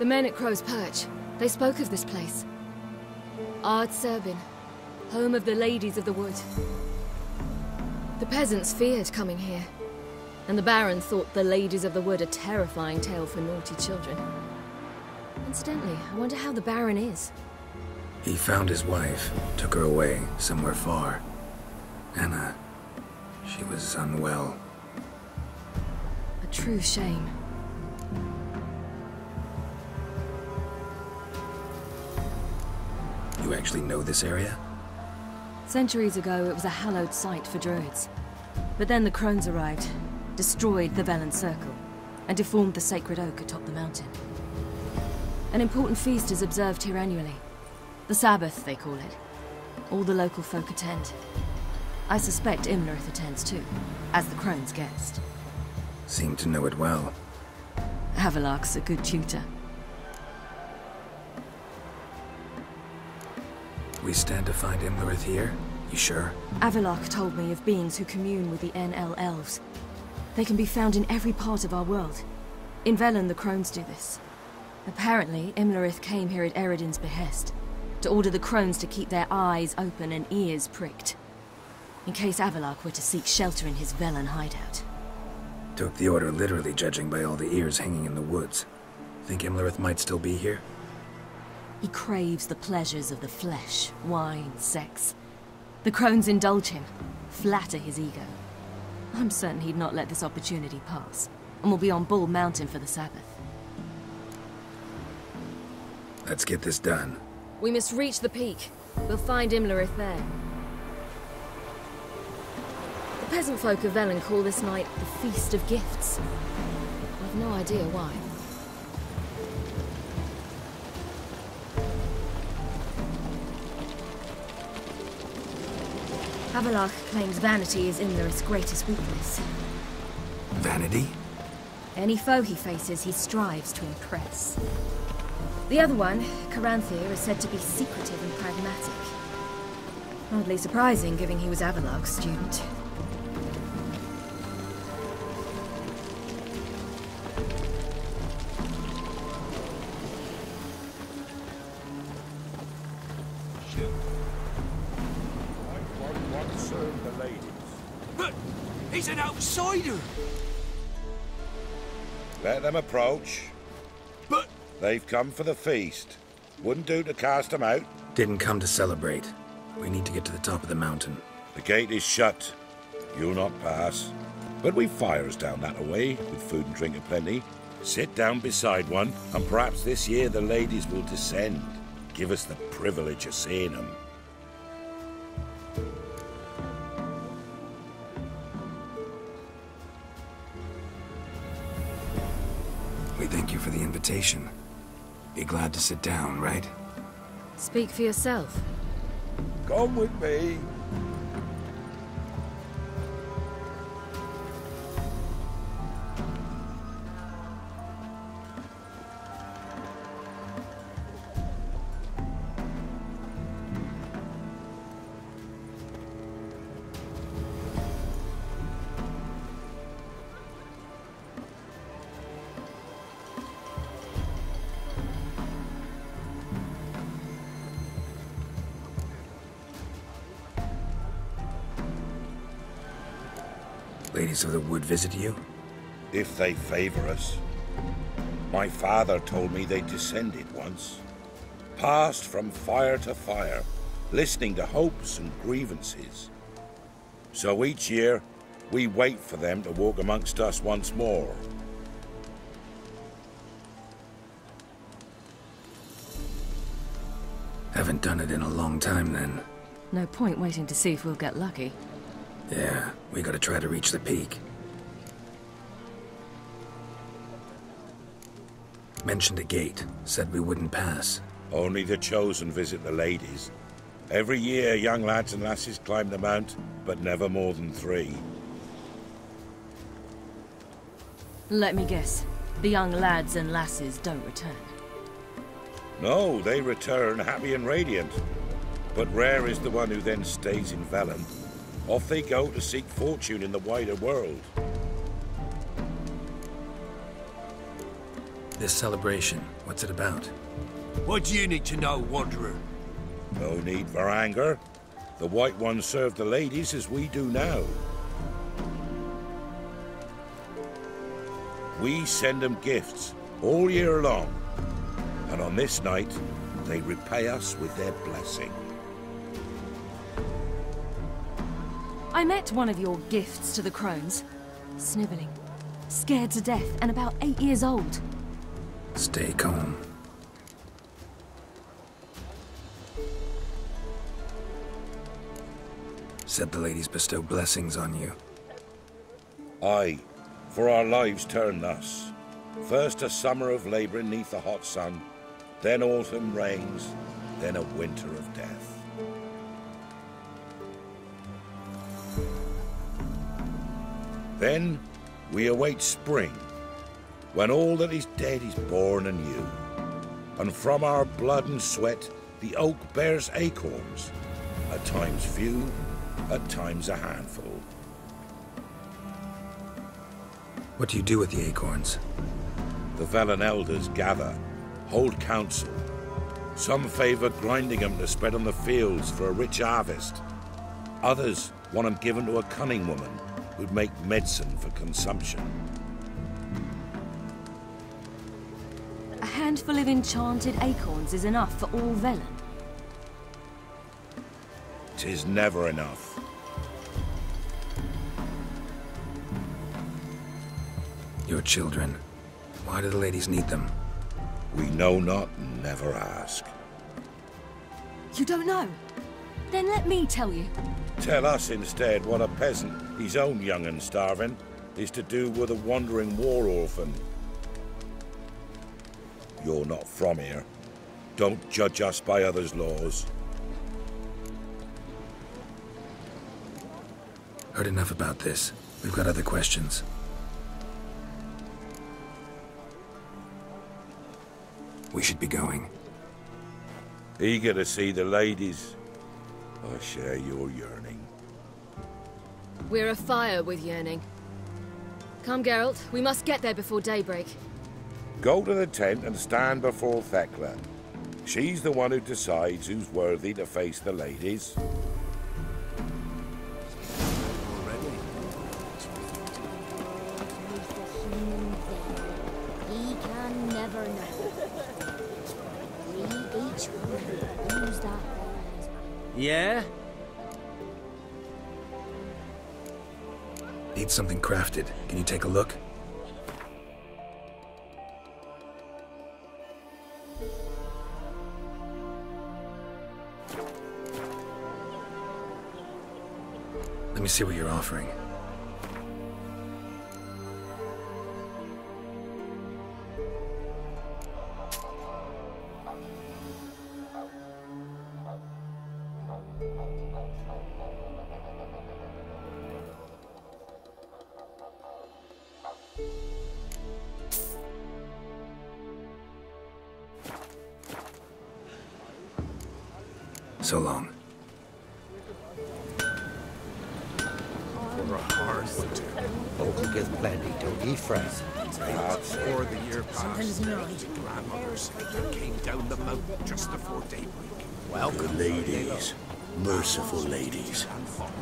men at Crow's Perch, they spoke of this place. Ard Serbin, home of the Ladies of the Wood. The peasants feared coming here, and the Baron thought the Ladies of the Wood a terrifying tale for naughty children. Incidentally, I wonder how the Baron is. He found his wife, took her away, somewhere far. Anna, she was unwell. A true shame. You actually know this area? Centuries ago, it was a hallowed site for druids. But then the crones arrived, destroyed the Velen Circle, and deformed the sacred oak atop the mountain. An important feast is observed here annually. The Sabbath, they call it. All the local folk attend. I suspect Imlerith attends too, as the crone's guest. Seem to know it well. Avalok's a good tutor. We stand to find Imlerith here? You sure? Avalok told me of beings who commune with the NL elves. They can be found in every part of our world. In Velen, the crones do this. Apparently, Imlerith came here at Eredin's behest, to order the crones to keep their eyes open and ears pricked, in case Avalok were to seek shelter in his Velen hideout. Took the order literally, judging by all the ears hanging in the woods. Think Imlerith might still be here? He craves the pleasures of the flesh, wine, sex. The crones indulge him, flatter his ego. I'm certain he'd not let this opportunity pass, and will be on Bull Mountain for the Sabbath. Let's get this done. We must reach the peak. We'll find Imlerith there. The peasant folk of Velen call this night the Feast of Gifts. I've no idea why. Avalok claims vanity is Imlerith's greatest weakness. Vanity? Any foe he faces, he strives to impress. The other one, Caranthir, is said to be secretive and pragmatic. Hardly surprising, given he was Avalok's student. But he's an outsider! Let them approach. But... They've come for the feast. Wouldn't do to cast them out. Didn't come to celebrate. We need to get to the top of the mountain. The gate is shut. You'll not pass. But we've fires down that away, with food and drink aplenty. Sit down beside one, and perhaps this year the ladies will descend. Give us the privilege of seeing them. We thank you for the invitation. Be glad to sit down, right? Speak for yourself. Come with me. Ladies of the Wood visit you? If they favor us. My father told me they descended once. Passed from fire to fire, listening to hopes and grievances. So each year, we wait for them to walk amongst us once more. Haven't done it in a long time, then. No point waiting to see if we'll get lucky. Yeah, we gotta try to reach the peak. Mentioned a gate, said we wouldn't pass. Only the chosen visit the ladies. Every year, young lads and lasses climb the mount, but never more than 3. Let me guess. The young lads and lasses don't return. No, they return happy and radiant. But rare is the one who then stays in Velen. Off they go to seek fortune in the wider world. This celebration, what's it about? What do you need to know, Wanderer? No need for anger. The White Ones serve the ladies as we do now. We send them gifts all year long, and on this night, they repay us with their blessing. I met one of your gifts to the crones. Snivelling, scared to death, and about 8 years old. Stay calm. Said the ladies bestow blessings on you. Aye, for our lives turn thus. First a summer of labouring neath the hot sun, then autumn rains, then a winter of death. Then we await spring, when all that is dead is born anew. And from our blood and sweat the oak bears acorns, at times few, at times a handful. What do you do with the acorns? The Velen elders gather, hold council. Some favour grinding them to spread on the fields for a rich harvest. Others want them given to a cunning woman who'd make medicine for consumption. A handful of enchanted acorns is enough for all Velen. 'Tis never enough. Your children. Why do the ladies need them? We know not and never ask. You don't know? Then let me tell you. Tell us instead what a peasant, his own young and starving, is to do with a wandering war orphan. You're not from here. Don't judge us by others' laws. Heard enough about this. We've got other questions. We should be going. Eager to see the ladies. I share your yearning. We're afire with yearning. Come, Geralt. We must get there before daybreak. Go to the tent and stand before Thekla. She's the one who decides who's worthy to face the ladies. He can never know. We each use that. Yeah? Need something crafted. Can you take a look? Let me see what you're offering. So long. Folk gets plenty, don't ye fret. Before the year passed, grandmother said there came down the mountain just before daybreak. Welcome, ladies. Merciful ladies.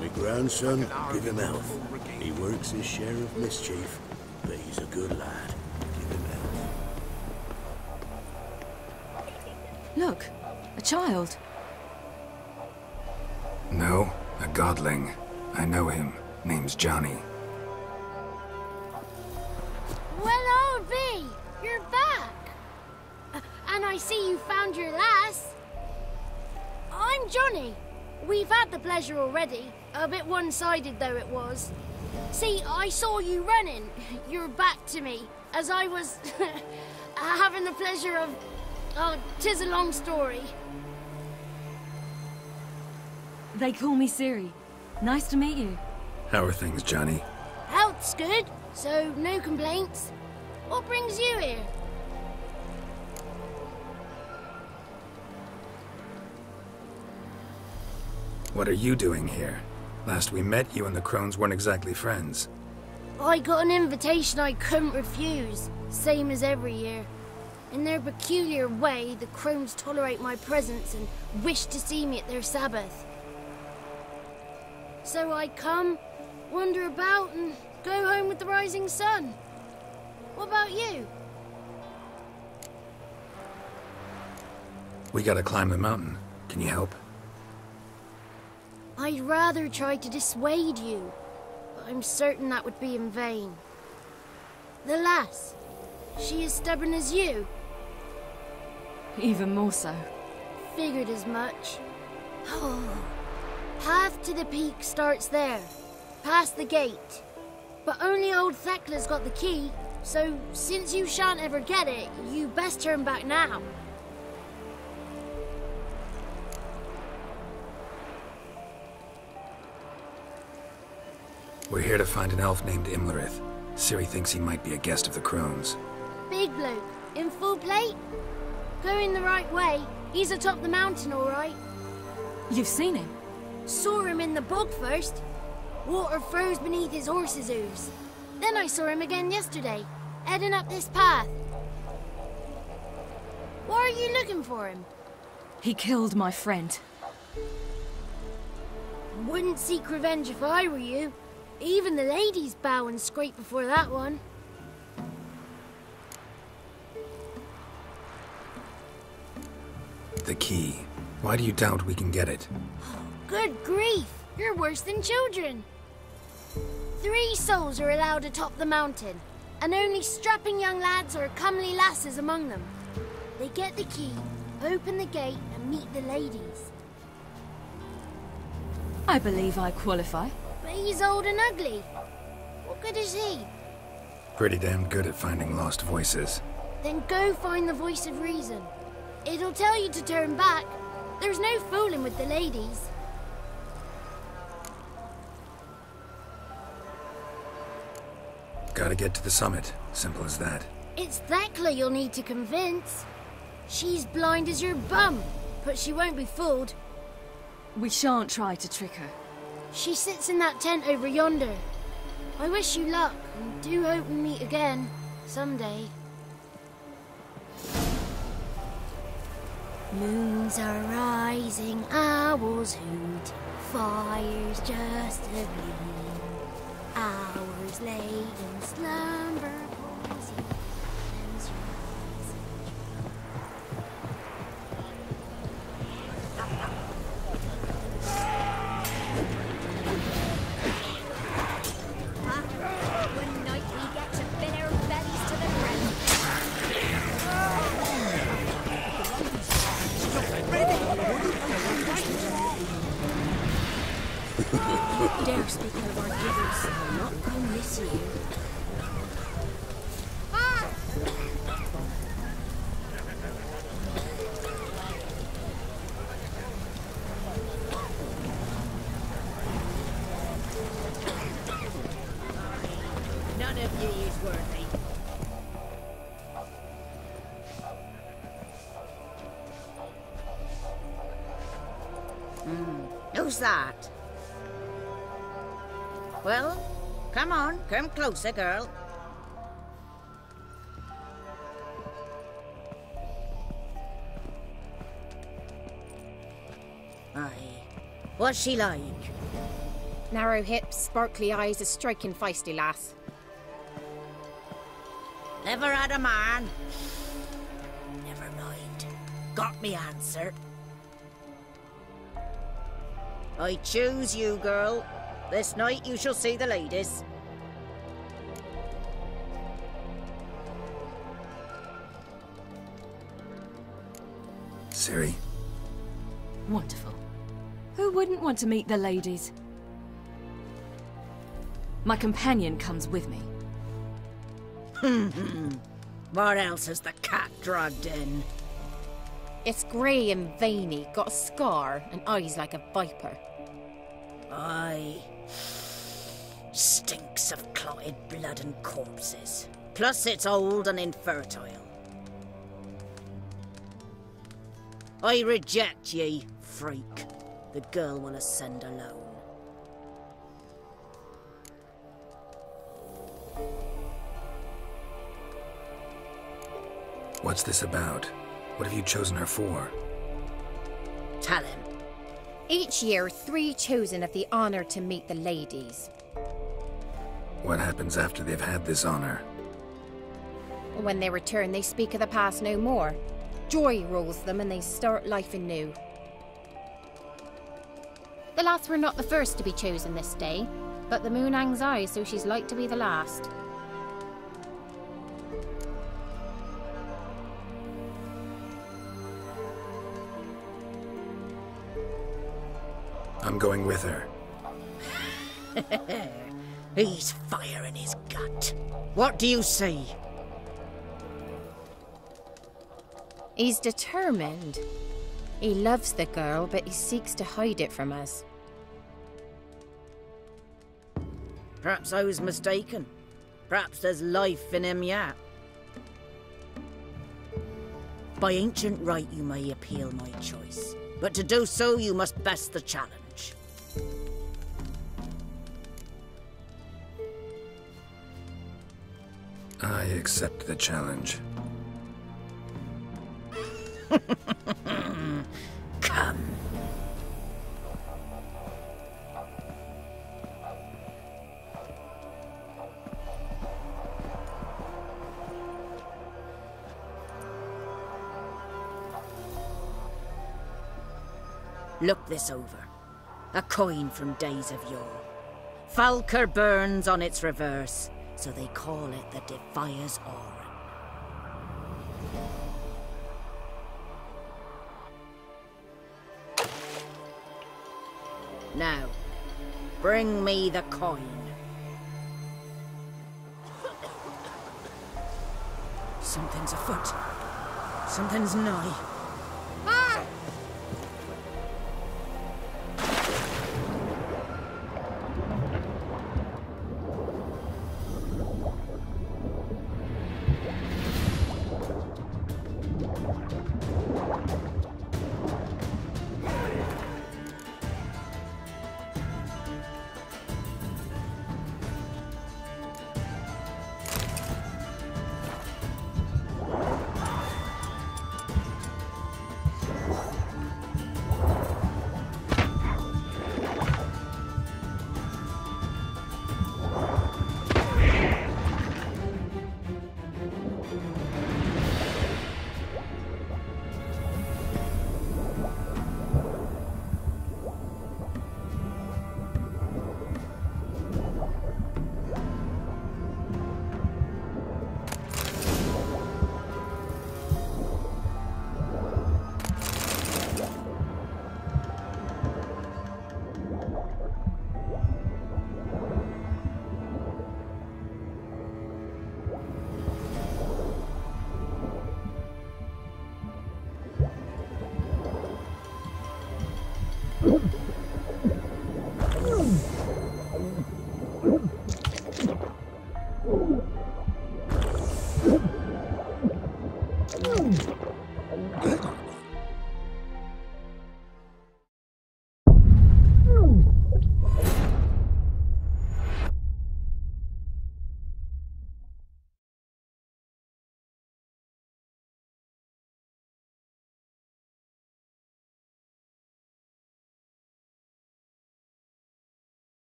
My grandson, give him health. He works his share of mischief, but he's a good lad. Give him health. Look, a child. No, a godling. I know him. Name's Johnny. Well, I'll be. You're back. And I see you found your lass. I'm Johnny. We've had the pleasure already. A bit one-sided though it was. See, I saw you running. Your back to me. As I was having the pleasure of... Oh, 'tis a long story. They call me Ciri. Nice to meet you. How are things, Johnny? Health's good, so no complaints. What brings you here? What are you doing here? Last we met, you and the crones weren't exactly friends. I got an invitation I couldn't refuse, same as every year. In their peculiar way, the crones tolerate my presence and wish to see me at their Sabbath. So I come, wander about, and go home with the rising sun. What about you? We gotta climb the mountain. Can you help? I'd rather try to dissuade you, but I'm certain that would be in vain. The lass, she as stubborn as you? Even more so. Figured as much. Path to the peak starts there, past the gate. But only old Thekla's got the key, so since you shan't ever get it, you best turn back now. We're here to find an elf named Imlerith. Ciri thinks he might be a guest of the crones. Big bloke, in full plate? Going the right way, he's atop the mountain, all right. You've seen him? Saw him in the bog first. Water froze beneath his horse's hooves. Then I saw him again yesterday, heading up this path. Why are you looking for him? He killed my friend. Wouldn't seek revenge if I were you. Even the ladies bow and scrape before that one. The key. Why do you doubt we can get it? Good grief! You're worse than children. 3 souls are allowed atop the mountain, and only strapping young lads or comely lasses among them. They get the key, open the gate, and meet the ladies. I believe I qualify. But he's old and ugly. What good is he? Pretty damn good at finding lost voices. Then go find the voice of reason. It'll tell you to turn back. There's no fooling with the ladies. Gotta get to the summit. Simple as that. It's Thekla you'll need to convince. She's blind as your bum, but she won't be fooled. We shan't try to trick her. She sits in that tent over yonder. I wish you luck, and do hope we meet again, someday. Moons are rising, owls hoot, fires just a gleam. Hours late in slumber, poison, heavens rise. One night we get to fill our bellies to the brim. Dare speak of our givers, I'll not come this year. None of ye is worthy. Who's that? Well, come on, come closer, girl. Aye. What's she like? Narrow hips, sparkly eyes, a striking feisty lass. Never had a man. Never mind. Got me answer. I choose you, girl. This night you shall see the ladies. Ciri? Wonderful. Who wouldn't want to meet the ladies? My companion comes with me. What else has the cat dragged in? It's grey and veiny, got a scar, and eyes like a viper. Aye. Stinks of clotted blood and corpses. Plus it's old and infertile. I reject ye, freak. The girl will ascend alone. What's this about? What have you chosen her for? Tell him. Each year, 3 chosen have the honor to meet the ladies. What happens after they've had this honor? When they return, they speak of the past no more. Joy rules them and they start life anew. The lads were not the first to be chosen this day, but the moon hangs high, so she's like to be the last. I'm going with her. He's fire in his gut. What do you say? He's determined. He loves the girl, but he seeks to hide it from us. Perhaps I was mistaken. Perhaps there's life in him yet. By ancient right you may appeal my choice, but to do so you must best the challenge. I accept the challenge. Come. Look this over. A coin from days of yore. Falker burns on its reverse, so they call it the Defier's Oran. Now, bring me the coin. Something's afoot. Something's nigh.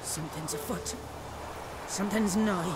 Something's afoot. Something's nigh.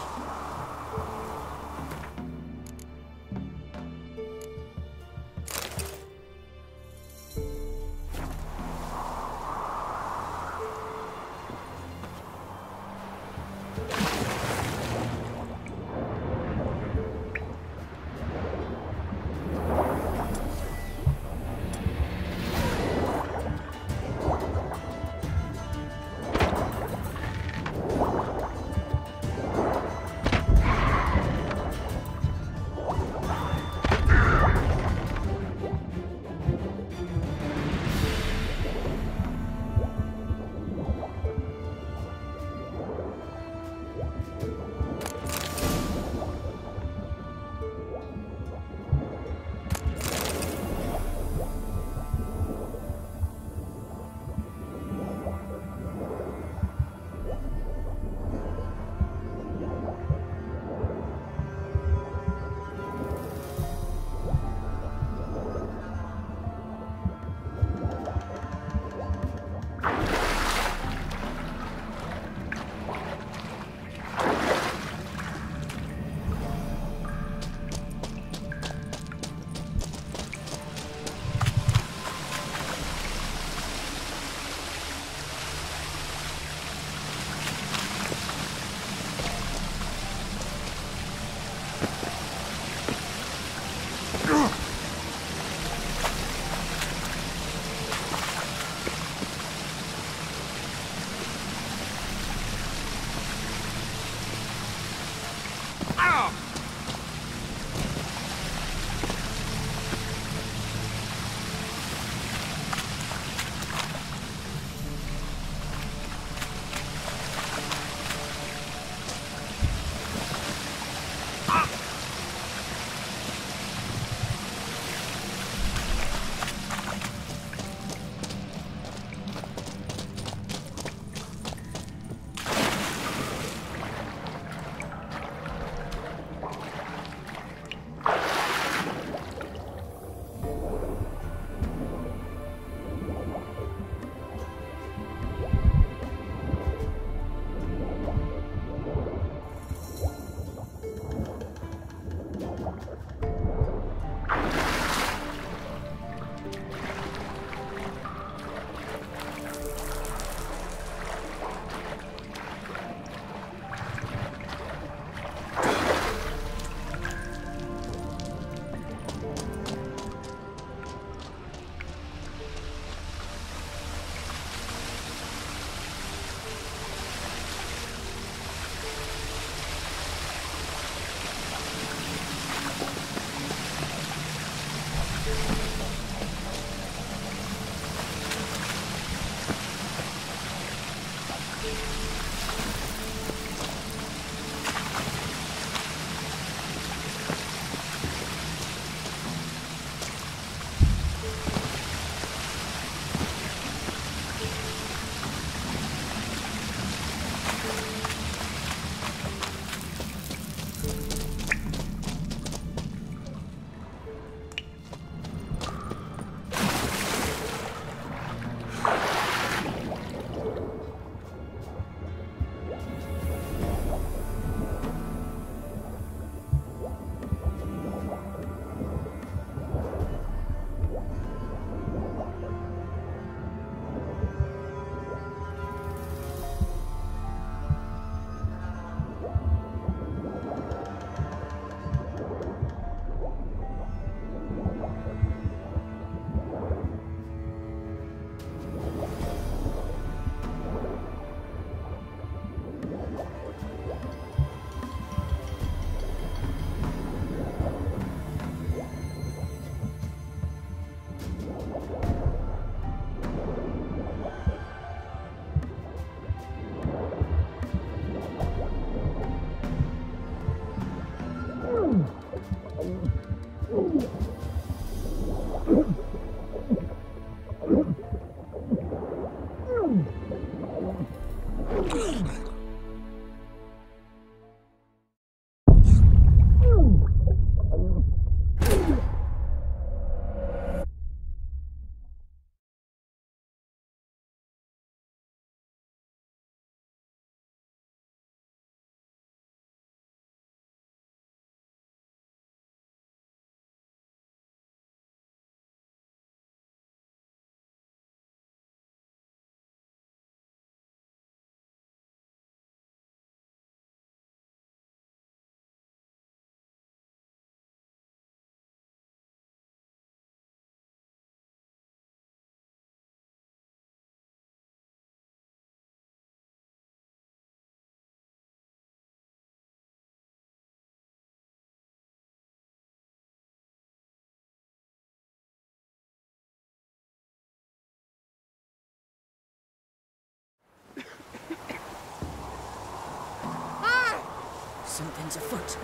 Something's afoot.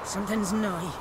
Something's nigh.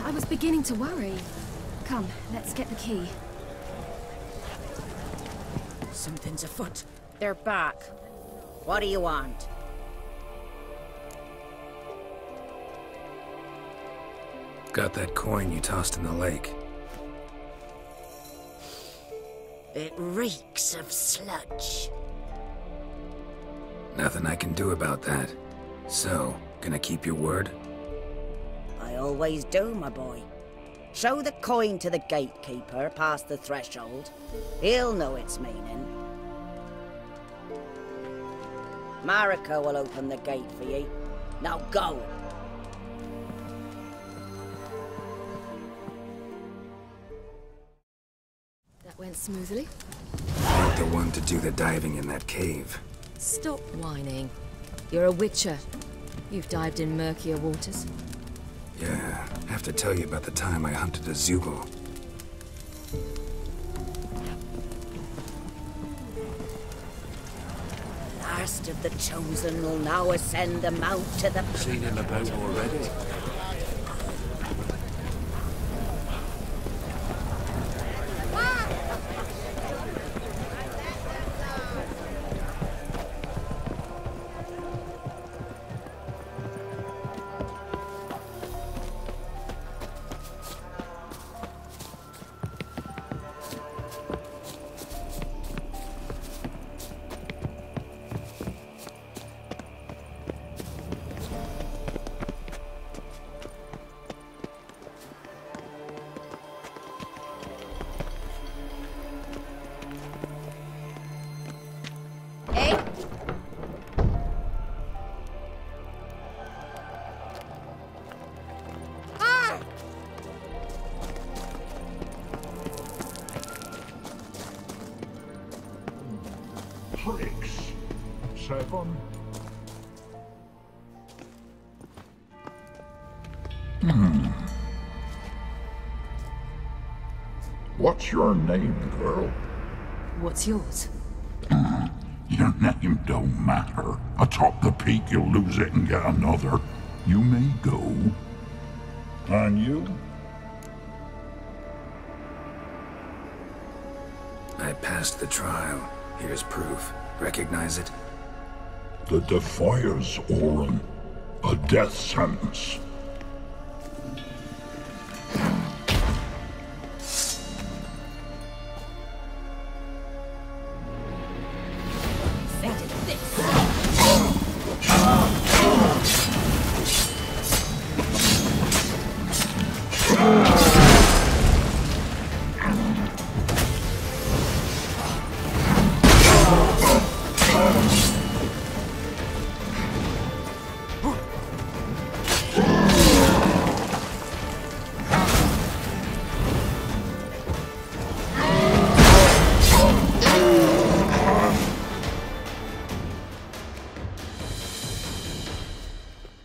I was beginning to worry. Come, let's get the key. Something's afoot. They're back. What do you want? Got that coin you tossed in the lake. It reeks of sludge. Nothing I can do about that. So, gonna keep your word? I always do, my boy. Show the coin to the gatekeeper past the threshold. He'll know its meaning. Marika will open the gate for you. Now go! That went smoothly. Not the one to do the diving in that cave. Stop whining. You're a witcher. You've dived in murkier waters. Yeah, have to tell you about the time I hunted a Zugel. Last of the chosen will now ascend the mount to the... Seen him about already. 7. What's your name, girl? What's yours? Your name don't matter. Atop the peak, you'll lose it and get another. You may go. And you? I passed the trial. Here's proof. Recognize it? The Defiers, Orin. A death sentence.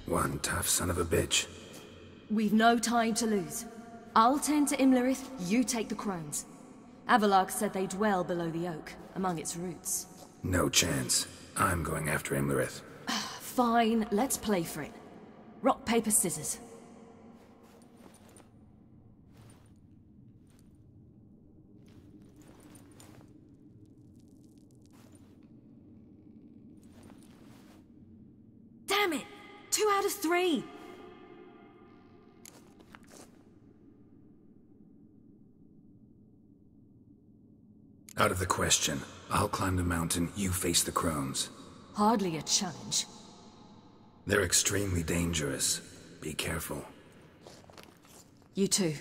One tough son of a bitch. We've no time to lose. I'll tend to Imlerith, you take the crones. Avalark said they dwell below the oak, among its roots. No chance. I'm going after Imlerith. Fine, let's play for it. Rock, paper, scissors. Damn it! 2 out of 3! Out of the question. I'll climb the mountain, you face the crones. Hardly a challenge. They're extremely dangerous. Be careful. You too.